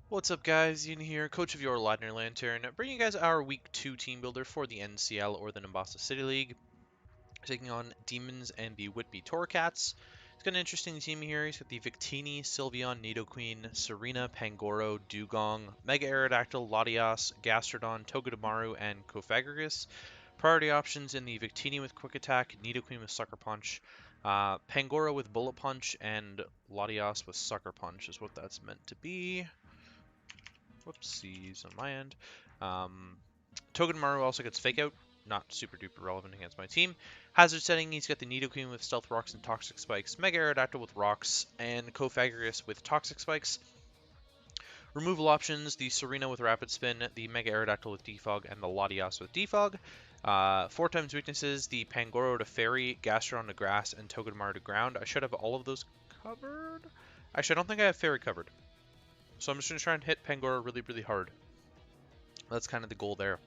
What's up, guys? Ian here, coach of your Ladner Lanturn, bringing you guys our Week 2 team builder for the NCL or the Nimbasa City League, taking on Demonz and the Whitby Torracats. He's got an interesting team here. He's got the Victini, Sylveon, Nidoqueen, Serena, Pangoro, Dugong, Mega Aerodactyl, Latias, Gastrodon, Togedemaru, and Cofagrigus. Priority options in the Victini with Quick Attack, Nidoqueen with Sucker Punch, Pangoro with Bullet Punch, and Latias with Sucker Punch is what that's meant to be. Whoopsies on my end. Togedemaru also gets Fake Out, not super duper relevant against my team. Hazard setting, he's got the Nidoqueen with Stealth Rocks and Toxic Spikes, Mega Aerodactyl with Rocks, and Cofagrigus with Toxic Spikes. Removal options, the Serena with Rapid Spin, the Mega Aerodactyl with Defog, and the Latias with Defog. 4x weaknesses, the Pangoro to Fairy, Gastrodon to Grass, and Togedemaru to Ground. I should have all of those covered. Actually, I don't think I have Fairy covered. So I'm just going to try and hit Pangoro really, really hard. That's kind of the goal there.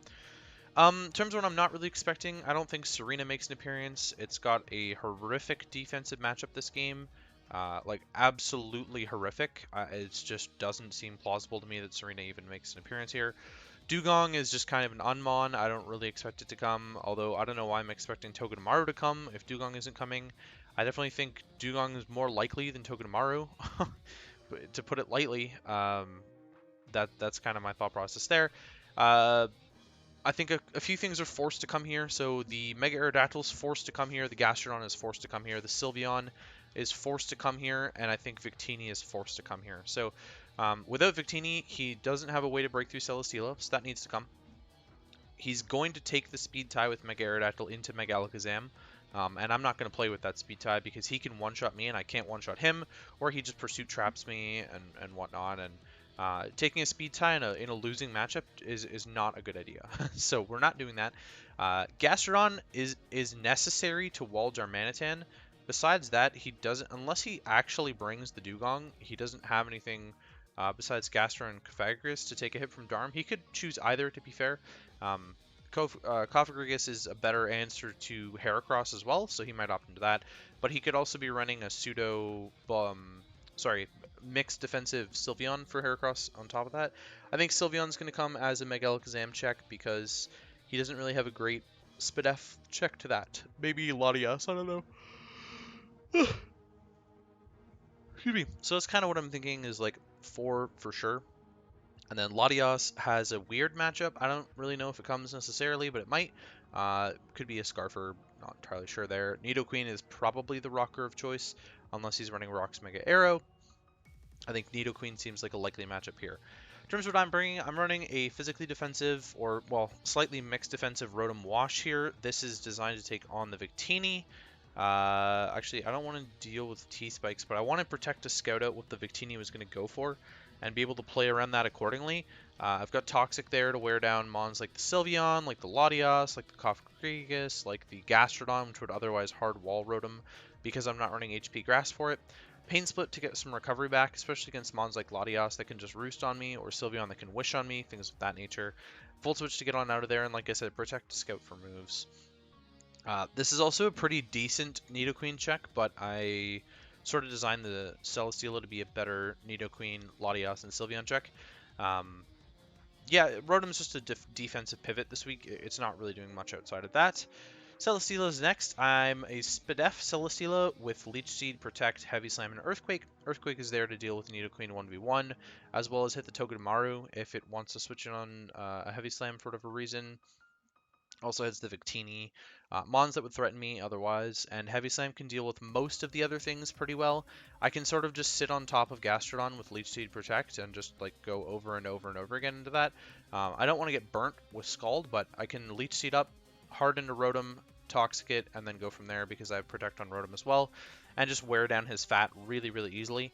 In terms of what I'm not really expecting, I don't think Serena makes an appearance. It's got a horrific defensive matchup this game. Like, absolutely horrific. It just doesn't seem plausible to me that Serena even makes an appearance here. Dugong is just kind of an unmon. I don't really expect it to come, although I don't know why I'm expecting Togedemaru to come if Dugong isn't coming. I definitely think Dugong is more likely than Togedemaru. To put it lightly, that's kind of my thought process there. I think a few things are forced to come here. So the Mega Aerodactyl is forced to come here, the Gastrodon is forced to come here, the Sylveon is forced to come here, and I think Victini is forced to come here. So without Victini, he doesn't have a way to break through Celesteela, so that needs to come. He's going to take the speed tie with Mega Aerodactyl into Mega Alakazam. And I'm not going to play with that speed tie because he can one-shot me and I can't one-shot him, or he just pursuit traps me and whatnot. And taking a speed tie in a losing matchup is not a good idea. So we're not doing that. Gastrodon is necessary to wall Darmanitan. Besides that, he doesn't, unless he actually brings the Dugong, he doesn't have anything besides Gastrodon and Cofagrigus to take a hit from Darm. He could choose either, to be fair. Cofagrigus is a better answer to Heracross as well, so he might opt into that. But he could also be running a mixed defensive Sylveon for Heracross on top of that. I think Sylveon's going to come as a Mega Alakazam check because he doesn't really have a great Spadef check to that. Maybe Latias, I don't know. Excuse me. So that's kind of what I'm thinking is like 4 for sure. And then Latias has a weird matchup. I don't really know if it comes necessarily, but it might. Could be a Scarfer, not entirely sure there. Nidoqueen is probably the rocker of choice, unless he's running Rocks Mega Arrow. I think Nidoqueen seems like a likely matchup here. In terms of what I'm bringing, I'm running a physically defensive, or, well, slightly mixed defensive Rotom-Wash here. This is designed to take on the Victini. Actually, I don't want to deal with T-Spikes, but I want to protect a Scout out what the Victini was going to go for, and be able to play around that accordingly. I've got Toxic there to wear down mons like the Sylveon, like the Latias, like the Cofagrigus, like the Gastrodon, which would otherwise hard wall Rotom because I'm not running HP Grass for it. Pain Split to get some recovery back, especially against mons like Latias that can just roost on me, or Sylveon that can wish on me, things of that nature. Volt Switch to get on out of there, and like I said, protect the Scout for moves. This is also a pretty decent Nidoqueen check, but I sort of designed the Celesteela to be a better Nidoqueen, Latias, and Sylveon check. Yeah, Rotom's just a defensive pivot this week. It's not really doing much outside of that. Celesteela is next. I'm a Spadef Celesteela with Leech Seed, Protect, Heavy Slam, and Earthquake. Earthquake is there to deal with Nidoqueen 1v1, as well as hit the Togedemaru if it wants to switch it on a Heavy Slam for whatever reason. Also hits the Victini. Mons that would threaten me otherwise, and Heavy Slam can deal with most of the other things pretty well. I can sort of just sit on top of Gastrodon with Leech Seed Protect and just like go over and over and over again into that. I don't want to get burnt with Scald, but I can Leech Seed up, hard into Rotom, Toxic it, and then go from there because I have Protect on Rotom as well, and just wear down his fat really, really easily.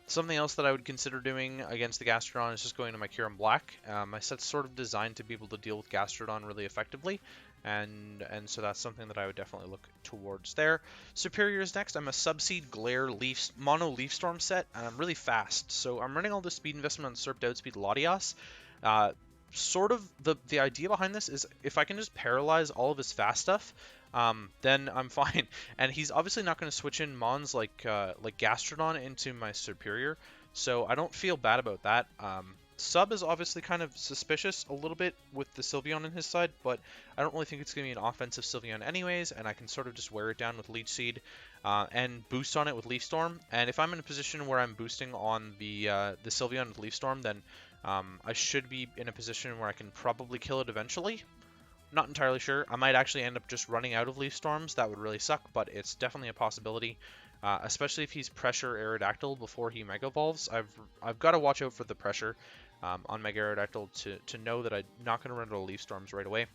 Something else that I would consider doing against the Gastrodon is just going to my Kyurem-Black. My set's sort of designed to be able to deal with Gastrodon really effectively, and so that's something that I would definitely look towards there. Superior is next. I'm a Subseed Glare Mono Leaf Storm set, and I'm really fast, so I'm running all the speed investment on Serped Outspeed Latias. Sort of the idea behind this is if I can just paralyze all of his fast stuff, then I'm fine. And he's obviously not going to switch in Mons like Gastrodon into my Superior, so I don't feel bad about that. Sub is obviously kind of suspicious a little bit with the Sylveon in his side, but I don't really think it's going to be an offensive Sylveon anyways, and I can sort of just wear it down with Leech Seed and boost on it with Leaf Storm. And if I'm in a position where I'm boosting on the Sylveon with Leaf Storm, then I should be in a position where I can probably kill it eventually. Not entirely sure. I might actually end up just running out of Leaf Storms. That would really suck, but it's definitely a possibility. Especially if he's Pressure Aerodactyl before he Mega Evolves. I've got to watch out for the pressure on Mega Aerodactyl to know that I'm not going to run out of Leaf Storms right away.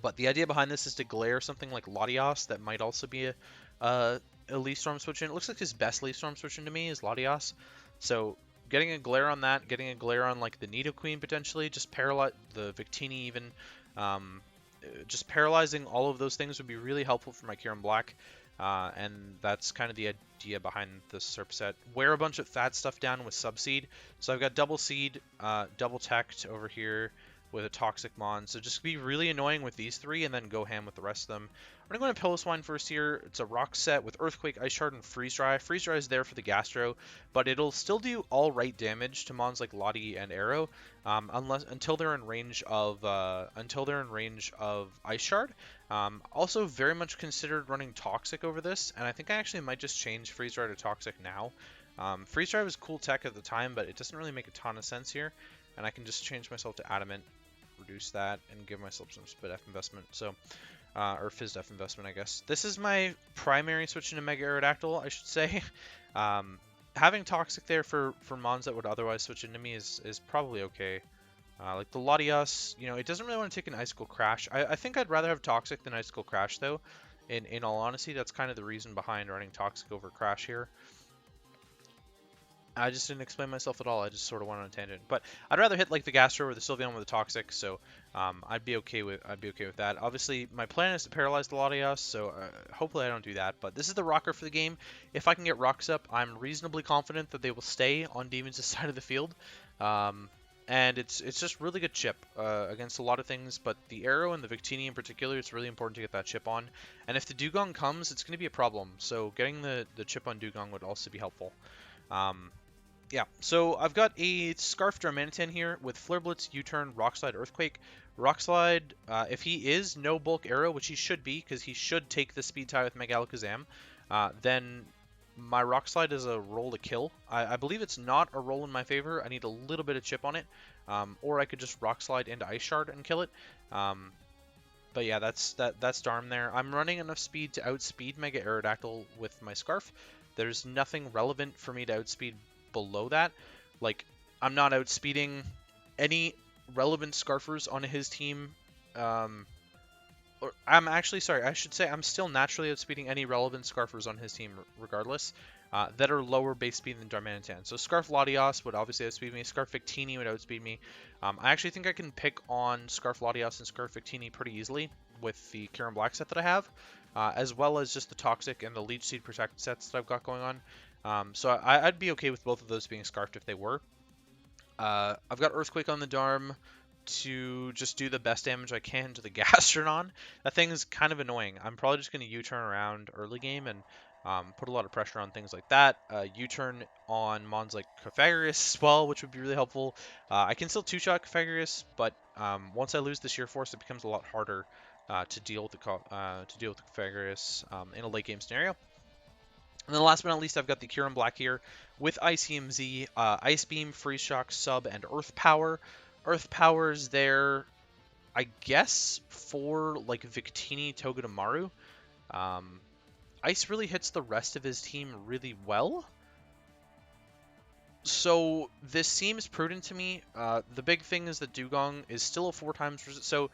But the idea behind this is to glare something like Latias that might also be a Leaf Storm switch in. It looks like his best Leaf Storm switch in to me is Latias. So getting a glare on that, getting a glare on like the Nidoqueen potentially, just paralyze the Victini even. Just paralyzing all of those things would be really helpful for my Kyurem-Black, and that's kind of the idea behind this Serp set. Wear a bunch of fat stuff down with Subseed. So I've got Double Seed, Double Teched over here with a Toxic Mon. So just be really annoying with these three and then go ham with the rest of them. I'm going to go to Piloswine first here. It's a rock set with Earthquake, Ice Shard, and Freeze Dry. Freeze Dry is there for the Gastro, but it'll still do all right damage to Mons like Lottie and Arrow, until they're in range of Ice Shard. Also, very much considered running Toxic over this, and I think I actually might just change Freeze Dry to Toxic now. Freeze Dry was cool tech at the time, but it doesn't really make a ton of sense here, and I can just change myself to Adamant, reduce that, and give myself some Spit F investment. So. Or Fizz-Def investment, I guess. This is my primary switch into Mega Aerodactyl, I should say. Having Toxic there for Mons that would otherwise switch into me is probably okay. Like the Latias, you know, it doesn't really want to take an Icicle Crash. I think I'd rather have Toxic than Icicle Crash, though. In all honesty, that's kind of the reason behind running Toxic over Crash here. I just didn't explain myself at all. I just sort of went on a tangent. But I'd rather hit like the Gastro or the Sylveon with the Toxic, so I'd be okay with that. Obviously, my plan is to paralyze the Latias, so hopefully I don't do that. But this is the rocker for the game. If I can get rocks up, I'm reasonably confident that they will stay on Demonz' side of the field. And it's just really good chip against a lot of things, but the Arrow and the Victini in particular, it's really important to get that chip on. And if the Dugong comes, it's going to be a problem. So getting the chip on Dugong would also be helpful. Yeah, so I've got a Scarf Darmanitan here with Flare Blitz, U-Turn, Rock Slide, Earthquake. Rock Slide, if he is no bulk arrow, which he should be, because he should take the speed tie with Mega Alakazam, then my Rock Slide is a roll to kill. I believe it's not a roll in my favor. I need a little bit of chip on it, or I could just Rock Slide into Ice Shard and kill it. But yeah, that's Darm there. I'm running enough speed to outspeed Mega Aerodactyl with my Scarf. There's nothing relevant for me to outspeed below that. Like, I'm not outspeeding any relevant Scarfers on his team. Or I'm actually, sorry, I should say I'm still naturally outspeeding any relevant Scarfers on his team regardless, that are lower base speed than Darmanitan. So Scarf Latias would obviously outspeed me. Scarf Victini would outspeed me. I actually think I can pick on Scarf Latias and Scarf Victini pretty easily with the Kyurem-Black set that I have, as well as just the Toxic and the Leech Seed Protect sets that I've got going on. So I'd be okay with both of those being Scarfed if they were. I've got Earthquake on the Darm to just do the best damage I can to the Gastrodon. That thing's kind of annoying. I'm probably just going to U-turn around early game and put a lot of pressure on things like that. U-turn on Mons like Cofagrigus as well, which would be really helpful. I can still two-shot Cofagrigus, but once I lose the Sheer Force, it becomes a lot harder to deal with the Cofagrigus in a late game scenario. And then last but not least, I've got the Kyurem-Black here with ICMZ, Ice Beam, Freeze Shock, Sub, and Earth Power. Earth Power is there, I guess, for like Victini, Togedemaru. Ice really hits the rest of his team really well. So this seems prudent to me. The big thing is that Dugong is still a 4x resist. So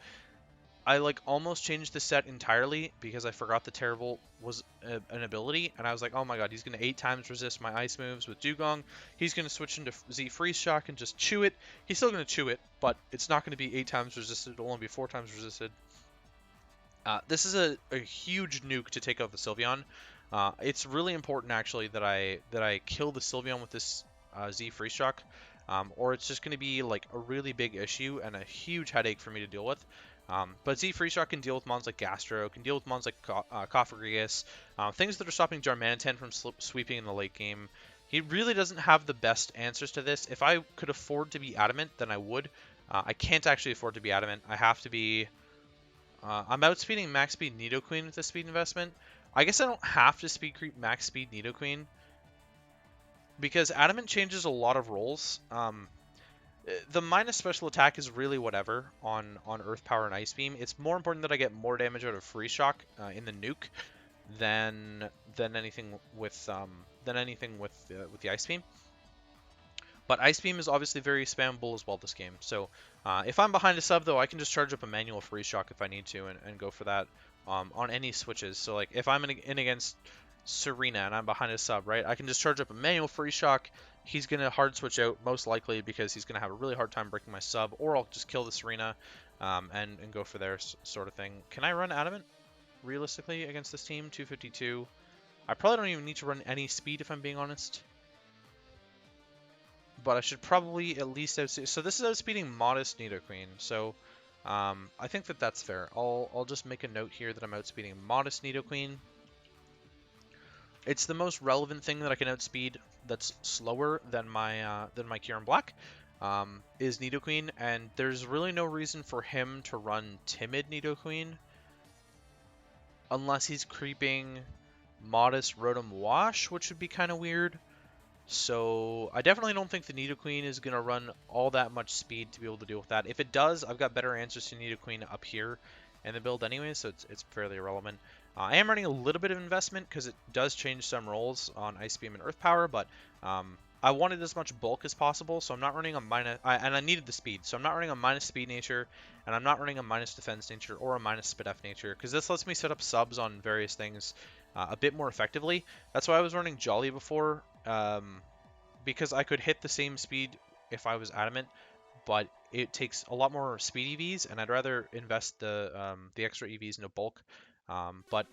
I like almost changed the set entirely because I forgot the Terrible was an ability, and I was like, oh my god, he's going to 8x resist my ice moves with Dugong. He's going to switch into Z Freeze Shock and just chew it. He's still going to chew it, but it's not going to be 8x resisted. It'll only be 4x resisted. This is a huge nuke to take out the Sylveon. It's really important actually that I kill the Sylveon with this Z Freeze Shock, or it's just going to be like a really big issue and a huge headache for me to deal with. But Z Free Shot can deal with mons like Gastro, can deal with mons like Cofagrigus, things that are stopping Jarmanitan from sweeping in the late game. He really doesn't have the best answers to this. If I could afford to be Adamant, then I would. I can't actually afford to be Adamant. I have to be... I'm outspeeding max speed Nidoqueen with the speed investment. I guess I don't have to speed creep max speed Nidoqueen, because Adamant changes a lot of roles. The minus special attack is really whatever on Earth Power and Ice Beam. It's more important that I get more damage out of Free Shock in the nuke than anything with the Ice Beam. But Ice Beam is obviously very spammable as well this game. So if I'm behind a sub, though, I can just charge up a manual Free Shock if I need to and go for that on any switches. So like if I'm in against Serena and I'm behind a sub, right, I can just charge up a manual Free Shock. He's going to hard switch out most likely because he's going to have a really hard time breaking my sub, or I'll just kill the Serena and go for their sort of thing. Can I run Adamant realistically against this team? 252. I probably don't even need to run any speed if I'm being honest. But I should probably at least outspeed. So this is outspeeding modest Nidoqueen. So I think that's fair. I'll just make a note here that I'm outspeeding modest Nidoqueen. It's the most relevant thing that I can outspeed that's slower than my Kyurem-Black is Nidoqueen, and there's really no reason for him to run timid Nidoqueen unless he's creeping modest Rotom-Wash, which would be kind of weird. So I definitely don't think the Nidoqueen is going to run all that much speed to be able to deal with that. If it does, I've got better answers to Nidoqueen up here in the build anyway, so it's fairly irrelevant. I am running a little bit of investment because it does change some roles on Ice Beam and Earth Power, but I wanted as much bulk as possible, so I'm not running a minus... and I needed the speed, so I'm not running a minus speed nature, and I'm not running a minus defense nature or a minus spit F nature, because this lets me set up subs on various things a bit more effectively. That's why I was running Jolly before, because I could hit the same speed if I was Adamant, but it takes a lot more speed EVs, and I'd rather invest the extra EVs into bulk. But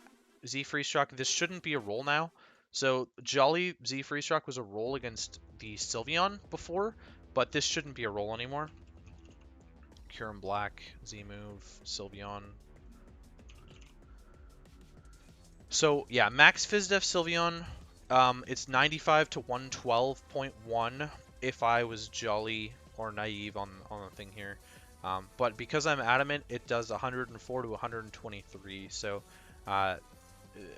Z Freeze Shock, this shouldn't be a roll now. So Jolly Z Freeze Shock was a roll against the Sylveon before, but this shouldn't be a roll anymore. Kyurem-Black, Z move, Sylveon. So yeah, max PhysDef Sylveon. It's 95 to 112.1 if I was Jolly or Naive on the thing here. But because I'm Adamant, it does 104 to 123. So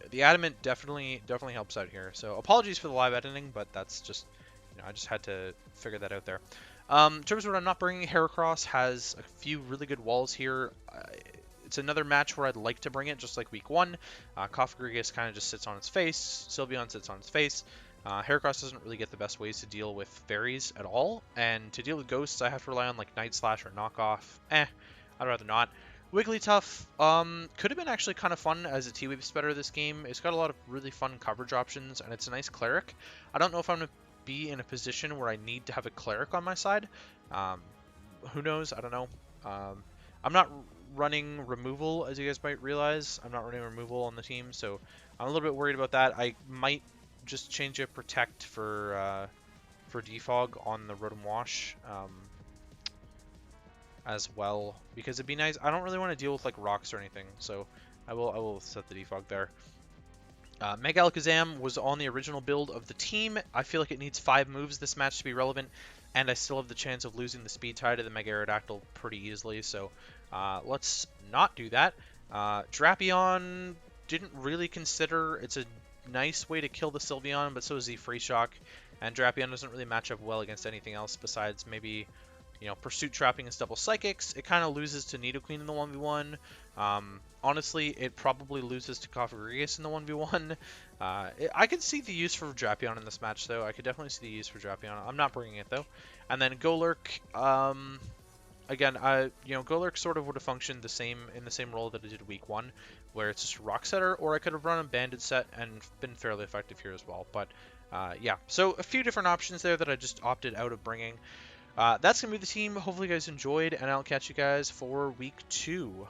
the Adamant definitely helps out here. So apologies for the live editing, but that's just, I just had to figure that out there. In terms of what I'm not bringing, Heracross has a few really good walls here. It's another match where I'd like to bring it, just like week 1. Cofagrigus kind of just sits on its face. Sylveon sits on its face. Heracross doesn't really get the best ways to deal with fairies at all. And to deal with ghosts, I have to rely on like Night Slash or Knockoff. I'd rather not. Wigglytuff could have been actually kind of fun as a T-Wave spreader this game. It's got a lot of really fun coverage options, and it's a nice cleric. I don't know if I'm going to be in a position where I need to have a cleric on my side. Who knows? I don't know. I'm not running removal, as you guys might realize. I'm not running removal on the team, so I'm a little bit worried about that. I might just change a protect for defog on the Rotom-Wash as well, because it'd be nice. I don't really want to deal with like rocks or anything, so I will set the defog there. Mega Alakazam was on the original build of the team. I feel like it needs 5 moves this match to be relevant, and I still have the chance of losing the speed tie to the Mega Aerodactyl pretty easily, so let's not do that. Drapion didn't really consider. It's a nice way to kill the Sylveon, but so is the Free Shock, and Drapion doesn't really match up well against anything else besides maybe, Pursuit Trapping and Double Psychics. It kind of loses to Nidoqueen in the 1v1. Honestly, it probably loses to Cofagrigus in the 1v1. I could see the use for Drapion in this match, though. I could definitely see the use for Drapion. I'm not bringing it, though. And then Golurk, again, Golurk sort of would have functioned in the same role that it did week 1, where it's just a Rock Setter, or I could have run a Banded set and been fairly effective here as well. But yeah, so a few different options there that I just opted out of bringing. That's going to be the team. Hopefully you guys enjoyed, and I'll catch you guys for week 2.